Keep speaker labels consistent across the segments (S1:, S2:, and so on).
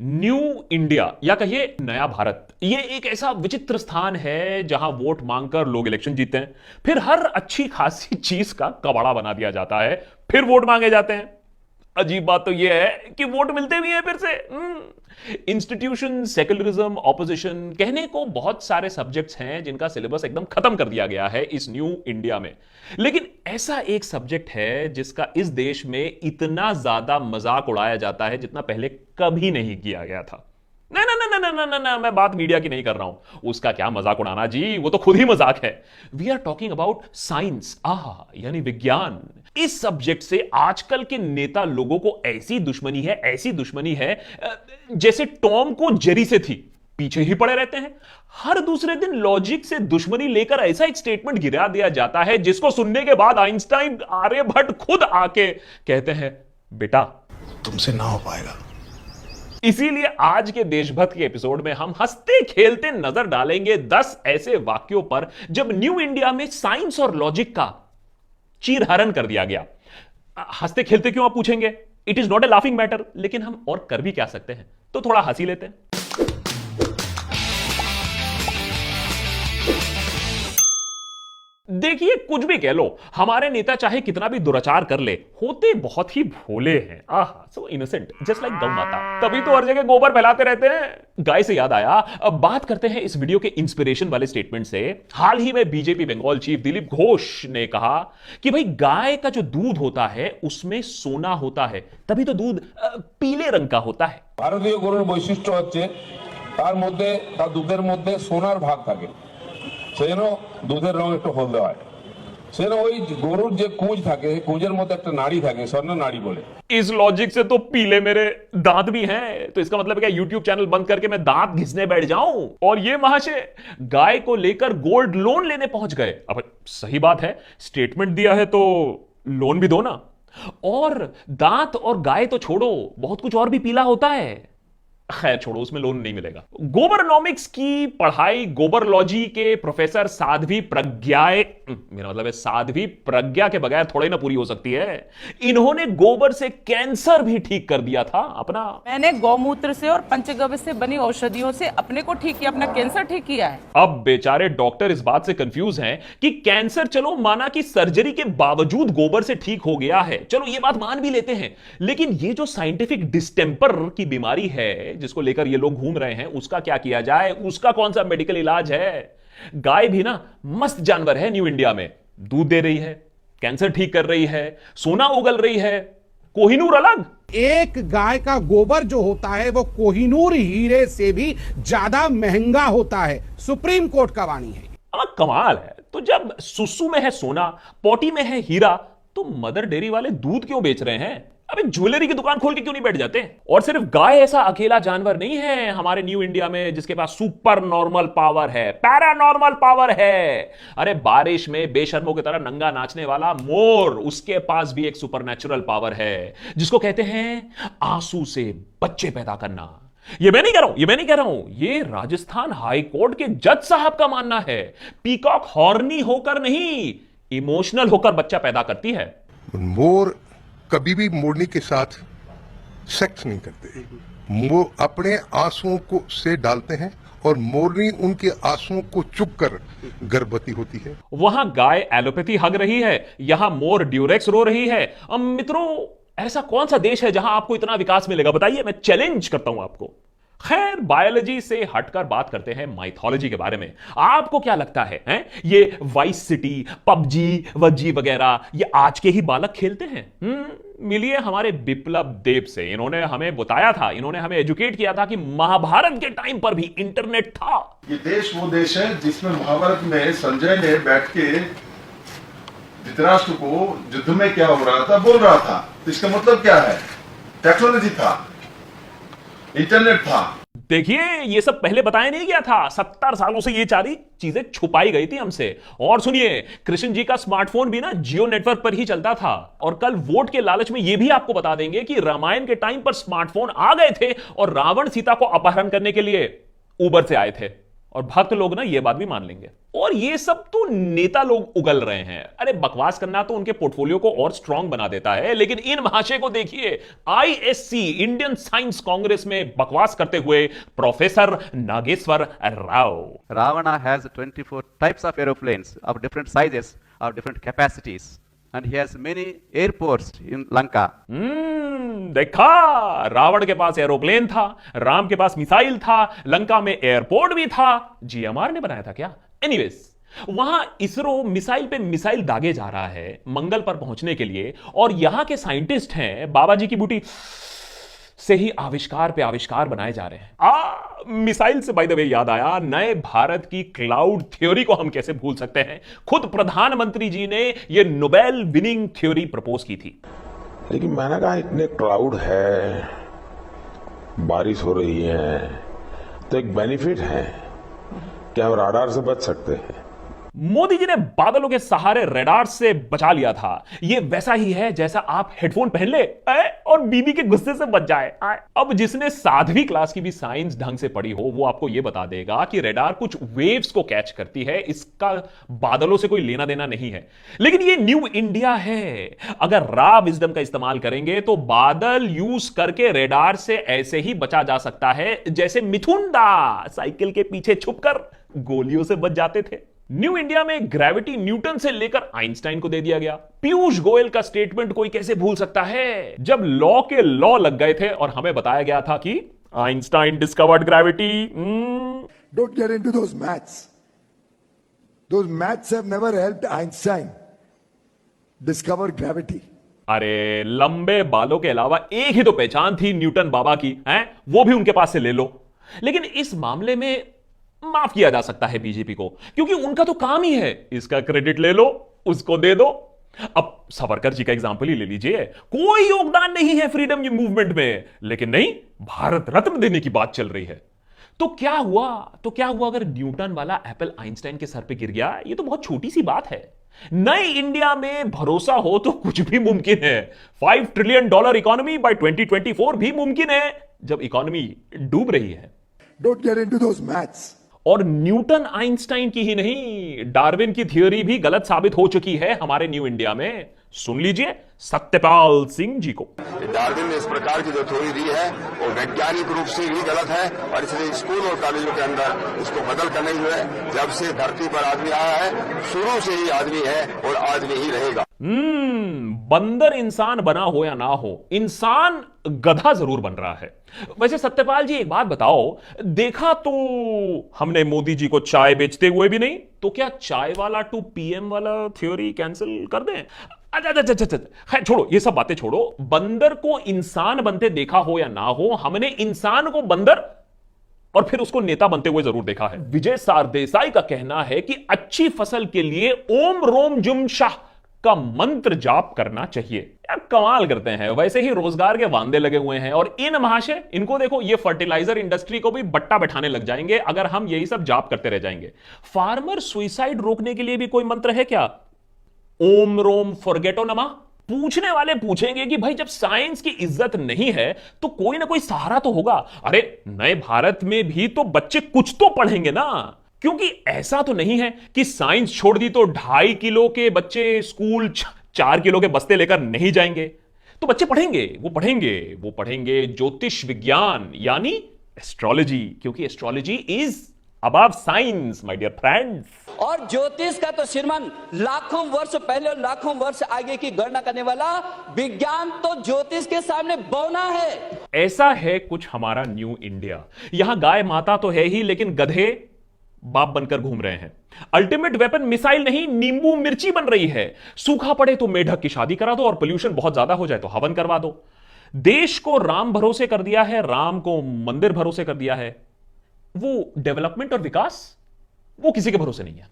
S1: New India या कहिए नया भारत, ये एक ऐसा विचित्र स्थान है जहां वोट मांगकर लोग इलेक्शन जीतते हैं, फिर हर अच्छी खासी चीज का कबाड़ा बना दिया जाता है, फिर वोट मांगे जाते हैं। अजीब बात तो यह है कि वोट मिलते भी हैं फिर से। इंस्टीट्यूशन, सेक्युलरिज्म, ऑपोजिशन, कहने को बहुत सारे सब्जेक्ट्स हैं जिनका सिलेबस एकदम खत्म कर दिया गया है इस न्यू इंडिया में। लेकिन ऐसा एक सब्जेक्ट है जिसका इस देश में इतना ज्यादा मजाक उड़ाया जाता है जितना पहले कभी नहीं किया गया था। ना ना ना ना ना ना ना ना, मैं बात मीडिया की नहीं कर रहा हूं, उसका क्या मजाक उड़ाना जी, वो तो खुद ही मजाक है। We are talking about science, यानी विज्ञान। इस सब्जेक्ट से आजकल के नेता लोगों को ऐसी दुश्मनी है, ऐसी दुश्मनी है जैसे टॉम को जेरी से थी, पीछे ही पड़े रहते हैं। हर दूसरे दिन लॉजिक से दुश्मनी लेकर ऐसा एक स्टेटमेंट गिरा दिया जाता है जिसको सुनने के बाद आइंस्टाइन, आर्यभट्ट खुद आके कहते हैं बेटा
S2: तुमसे ना हो पाएगा।
S1: इसीलिए आज के देशभक्त के एपिसोड में हम हंसते खेलते नजर डालेंगे 10 ऐसे वाक्यों पर जब न्यू इंडिया में साइंस और लॉजिक का चीरहरण कर दिया गया। हंसते खेलते क्यों आप पूछेंगे? It is not a laughing matter, लेकिन हम और कर भी क्या सकते हैं, तो थोड़ा हंसी लेते हैं। देखिए, कुछ भी कह लो, हमारे नेता चाहे कितना भी दुराचार कर ले, होते बहुत ही भोले हैं। सो इनोसेंट, जस्ट लाइक गौ माता। तभी तो हर जगह गोबर फैलाते रहते हैं। गाय से याद आया, अब बात करते हैं इस वीडियो के इंस्पिरेशन वाले स्टेटमेंट से। हाल ही में बीजेपी बंगाल चीफ दिलीप घोष ने कहा कि भाई गाय का जो दूध होता है उसमें सोना होता है, तभी तो दूध पीले रंग का होता है।
S3: ভারতীয় গরুর বৈশিষ্ট্য হচ্ছে তার মধ্যে তার দুধের মধ্যে সোনার ভাগ থাকে, সেজন্য দুধের রং একটু হলদে হয়। সেজন্য ওই গরুর যে কুঁজ থাকে, কুঁজের মধ্যে একটা নাড়ি থাকে, স্বর্ণ নাড়ি বলে।
S1: इस लॉजिक से तो पीले मेरे दांत भी हैं, तो इसका मतलब क्या यूट्यूब चैनल बंद करके मैं दांत घिसने बैठ जाऊं? और ये महाशय गाय को लेकर गोल्ड लोन लेने पहुंच गए। अब सही बात है, स्टेटमेंट दिया है तो लोन भी दो ना। और दांत और गाय तो छोड़ो, बहुत कुछ और भी पीला होता है। खैर छोड़ो, उसमें लोन नहीं मिलेगा। गोबरनॉमिक्स की पढ़ाई गोबरलॉजी के प्रोफेसर साध्वी प्रज्ञा, मेरा मतलब है साध्वी प्रज्ञा के बगैर थोड़ी ना पूरी हो सकती है। इन्होंने गोबर से कैंसर भी ठीक कर दिया था अपना।
S4: मैंने गौमूत्र से और पंचगव्य से बनी औषधियों से अपने को ठीक किया, अपना कैंसर ठीक किया है।
S1: अब बेचारे डॉक्टर इस बात से कंफ्यूज हैं कि कैंसर चलो माना कि सर्जरी के बावजूद गोबर से ठीक हो गया है, चलो ये बात मान भी लेते हैं, लेकिन ये जो साइंटिफिक डिस्टेंपर की बीमारी है जिसको लेकर ये लोग घूम रहे हैं, उसका क्या किया जाए? उसका कौन सा मेडिकल इलाज है? गाय भी ना मस्त जानवर है न्यू इंडिया में, दूध दे रही है, कैंसर ठीक कर रही है, सोना उगल रही है, कोहिनूर अलग।
S5: एक गाय का गोबर जो होता है वो कोहिनूर हीरे से भी ज्यादा महंगा होता है, सुप्रीम कोर्ट का वाणी है।
S1: कमाल है। तो जब सुसु में है सोना, पोटी में है हीरा, तो मदर डेयरी वाले दूध क्यों बेच रहे हैं? अबे ज्वेलरी की दुकान खोल के क्यों नहीं बैठ जाते? और सिर्फ गाय ऐसा अकेला जानवर नहीं है हमारे न्यू इंडिया में जिसके पास सुपर नॉर्मल पावर है, पैरानॉर्मल पावर है। अरे बारिश में बेशर्मों की तरह नंगा नाचने वाला मोर, उसके पास भी एक सुपरनैचुरल पावर है जिसको कहते हैं आंसू से बच्चे पैदा करना। ये मैं नहीं कह रहा हूं, ये मैं नहीं कह रहा हूं, ये राजस्थान हाई कोर्ट के जज साहब का मानना है। पीकॉक हॉर्नी होकर नहीं, इमोशनल होकर बच्चा पैदा करती है।
S2: मोर कभी भी मोरनी के साथ सेक्स नहीं करते, वो अपने आंसुओं को से डालते हैं और मोरनी उनके आंसुओं को चुप कर गर्भवती होती है।
S1: वहां गाय एलोपैथी हग रही है, यहां मोर ड्यूरेक्स रो रही है। मित्रों, ऐसा कौन सा देश है जहां आपको इतना विकास मिलेगा? बताइए, मैं चैलेंज करता हूं आपको। खैर, बायोलॉजी से हटकर बात करते हैं माइथोलॉजी के बारे में। आपको क्या लगता है, ये वाइस सिटी, पबजी वजी वगैरह ये आज के ही बालक खेलते हैं? मिलिए हमारे बिप्लब देव से। इन्होंने हमें बताया था, इन्होंने हमें एजुकेट किया था कि महाभारत के टाइम पर भी इंटरनेट था।
S6: ये देश वो देश है जिसमें महाभारत में संजय ने बैठ के धृतराष्ट्र को युद्ध में क्या हो रहा था बोल रहा था। तो इसका मतलब क्या है? टेक्नोलॉजी था, इंटरनेट था।
S1: देखिए, ये सब पहले बताया नहीं गया था। 70 सालों से ये सारी चीजें छुपाई गई थी हमसे। और सुनिए, कृष्ण जी का स्मार्टफोन भी ना जियो नेटवर्क पर ही चलता था। और कल वोट के लालच में ये भी आपको बता देंगे कि रामायण के टाइम पर स्मार्टफोन आ गए थे और रावण सीता को अपहरण करने के लिए ऊबर से आए थे। और भक्त लोग ना ये बात भी मान लेंगे। और ये सब तो नेता लोग उगल रहे हैं। अरे बकवास करना तो उनके पोर्टफोलियो को और स्ट्रांग बना देता है, लेकिन इन महाशय को देखिए, आईएससी इंडियन साइंस कांग्रेस में बकवास करते हुए professor Nageshwar Rao.
S7: Ravana has 24 types of aeroplanes of different sizes, of different capacities, and he has many airports in Lanka.
S1: देखा, रावण के पास एरोप्लेन था, राम के पास मिसाइल था, लंका में एयरपोर्ट भी था। जीएमआर ने बनाया था क्या? एनीवेज, वहां इसरो मिसाइल पे मिसाइल दागे जा रहा है मंगल पर पहुंचने के लिए, और यहां के साइंटिस्ट हैं बाबा जी की बूटी से ही आविष्कार पे आविष्कार बनाए जा रहे हैं। मिसाइल से बाय द वे याद आया, नए भारत की क्लाउड थ्योरी को हम कैसे भूल सकते हैं। खुद प्रधानमंत्री जी ने यह नोबेल विनिंग थ्योरी प्रपोज की थी।
S8: लेकिन मैंने कहा इतने क्लाउड है, बारिश हो रही है, तो एक बेनिफिट है कि हम राडार से बच सकते हैं।
S1: मोदी जी ने बादलों के सहारे रडार से बचा लिया था। यह वैसा ही है जैसा आप हेडफोन पहन ले और बीबी के गुस्से से बच जाए। अब जिसने 7वीं क्लास की भी साइंस ढंग से पढ़ी हो, वो आपको यह बता देगा कि रडार कुछ वेव्स को कैच करती है, इसका बादलों से कोई लेना देना नहीं है। लेकिन ये न्यू इंडिया है। अगर रॉ विजडम का इस्तेमाल करेंगे तो बादल यूज करके रडार से ऐसे ही बचा जा सकता है जैसे मिथुंडा साइकिल के पीछे छुपकर गोलियों से बच जाते थे। न्यू इंडिया में ग्रेविटी न्यूटन से लेकर आइंस्टाइन को दे दिया गया। पीयूष गोयल का स्टेटमेंट कोई कैसे भूल सकता है, जब लॉ के लॉ लग गए थे और हमें बताया गया था कि Einstein discovered gravity.
S9: Don't get into those maths. Those maths have never helped Einstein discover gravity.
S1: अरे लंबे बालों के अलावा एक ही तो पहचान थी न्यूटन बाबा की, हैं? वो भी उनके पास से ले लो। लेकिन इस मामले में माफ किया जा सकता है बीजेपी को, क्योंकि उनका तो काम ही है इसका क्रेडिट ले लो, उसको दे दो। अब सावरकर जी का एग्जांपल ही ले लीजिए, कोई योगदान नहीं है फ्रीडम मूवमेंट में, लेकिन नहीं, भारत रत्न देने की बात चल रही है। तो क्या हुआ अगर न्यूटन वाला एप्पल आइंस्टाइन के सर पे गिर गया? ये तो बहुत छोटी सी बात है। नई इंडिया में भरोसा हो तो कुछ भी मुमकिन है। $5 ट्रिलियन इकोनॉमी बाय 2024 भी मुमकिन है, जब इकोनॉमी डूब रही है।
S9: Don't get into those maths.
S1: और न्यूटन आइंस्टाइन की ही नहीं, डार्विन की थ्योरी भी गलत साबित हो चुकी है हमारे न्यू इंडिया में। सुन लीजिए सत्यपाल सिंह जी को।
S10: डार्विन ने इस प्रकार की जो थ्योरी दी है वो वैज्ञानिक रूप से भी गलत है, और इसलिए स्कूल और कॉलेजों के अंदर इसको बदल कर नहीं हुए। जब से धरती पर आदमी आया है, शुरू से ही आदमी है और आदमी ही रहेगा।
S1: बंदर इंसान बना हो या ना हो, इंसान गधा जरूर बन रहा है। वैसे सत्यपाल जी एक बात बताओ, देखा तो हमने मोदी जी को चाय बेचते हुए भी नहीं, तो क्या चाय वाला टू पीएम वाला थ्योरी कैंसिल कर दें? अच्छा, खैर छोड़ो, ये सब बातें छोड़ो। बंदर को इंसान बनते देखा हो या ना हो, हमने इंसान को बंदर और फिर उसको नेता बनते हुए जरूर देखा है। विजय सारदेसाई का कहना है कि अच्छी फसल के लिए ओम रोम जुम शाह का मंत्र जाप करना चाहिए। यार कमाल करते हैं। वैसे ही रोजगार के वांदे लगे हुए हैं, और इन महाशय, इनको देखो, ये फर्टिलाइजर इंडस्ट्री को भी बट्टा बैठाने लग जाएंगे अगर हम यही सब जाप करते रह जाएंगे। फार्मर सुइसाइड रोकने के लिए भी कोई मंत्र है क्या? ओम रोम फॉरगेटो नमा? पूछने वाले पूछेंगे कि भाई जब साइंस की इज्जत नहीं है तो कोई ना कोई सहारा तो होगा। अरे नए भारत में भी तो बच्चे कुछ तो पढ़ेंगे ना, क्योंकि ऐसा तो नहीं है कि साइंस छोड़ दी तो 2.5 किलो के बच्चे स्कूल 4 किलो के बस्ते लेकर नहीं जाएंगे। तो बच्चे पढ़ेंगे, वो पढ़ेंगे ज्योतिष विज्ञान यानी एस्ट्रोलॉजी, क्योंकि astrology is above science my dear friends.
S11: और ज्योतिष का तो श्रीमान लाखों वर्ष पहले और लाखों वर्ष आगे की गणना करने वाला विज्ञान तो ज्योतिष के सामने बौना है।
S1: ऐसा है कुछ हमारा न्यू इंडिया। यहां गाय माता तो है ही, लेकिन गधे बाप बनकर घूम रहे हैं। अल्टीमेट वेपन मिसाइल नहीं, नींबू मिर्ची बन रही है। सूखा पड़े तो मेढक की शादी करा दो, और पोल्यूशन बहुत ज्यादा हो जाए तो हवन करवा दो। देश को राम भरोसे कर दिया है, राम को मंदिर भरोसे कर दिया है। वो डेवलपमेंट और विकास वो किसी के भरोसे नहीं है।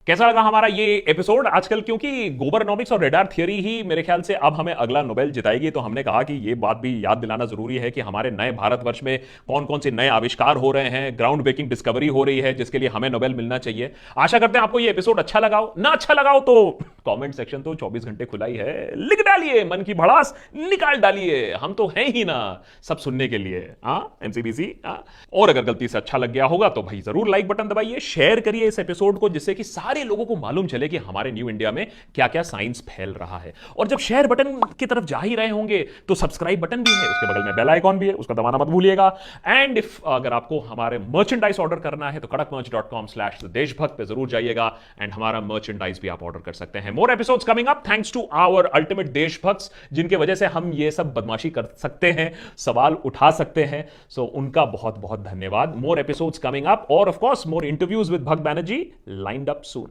S1: कैसा लगा हमारा ये एपिसोड आजकल, क्योंकि गोबरनॉमिक्स और रेडार थियरी ही मेरे ख्याल से अब हमें अगला नोबेल जिताएगी, तो हमने कहा कि ये बात भी याद दिलाना जरूरी है कि हमारे नए भारतवर्ष में कौन कौन से नए आविष्कार हो रहे हैं, ग्राउंड ब्रेकिंग डिस्कवरी हो रही है, जिसके लिए हमें नोबेल मिलना चाहिए। आशा करते हैं आपको ये एपिसोड अच्छा लगा हो। ना अच्छा लगा हो तो कमेंट सेक्शन तो 24 घंटे खुला ही है, लिख डालिए, मन की भड़ास निकाल डालिए, हम तो हैं ही ना सब सुनने के लिए। MCBC। और अगर गलती से अच्छा लग गया होगा तो भाई जरूर लाइक बटन दबाइए, शेयर करिए इस एपिसोड को, जिससे कि सारे लोगों को मालूम चले कि हमारे न्यू इंडिया में क्या क्या साइंस फैल रहा है। और जब शेयर बटन की तरफ जा ही रहे होंगे तो सब्सक्राइब बटन भी है, उसके बगल में बेल आइकॉन भी है, उसका दबाना मत भूलिएगा। एंड इफ अगर आपको हमारे मर्चेंडाइज ऑर्डर करना है तो kadakmerch.com/देशभक्त पे जरूर जाइएगा एंड हमारा मर्चेंडाइज भी आप ऑर्डर कर सकते हैं। More episodes coming up thanks to our ultimate देशभक्ट्स, जिनके वजह से हम ये सब बदमाशी कर सकते हैं, सवाल उठा सकते हैं। सो उनका बहुत बहुत धन्यवाद। मोर एपिसोड्स कमिंग अप और of course more interviews with भक्त बैनर्जी लाइंड अप सून।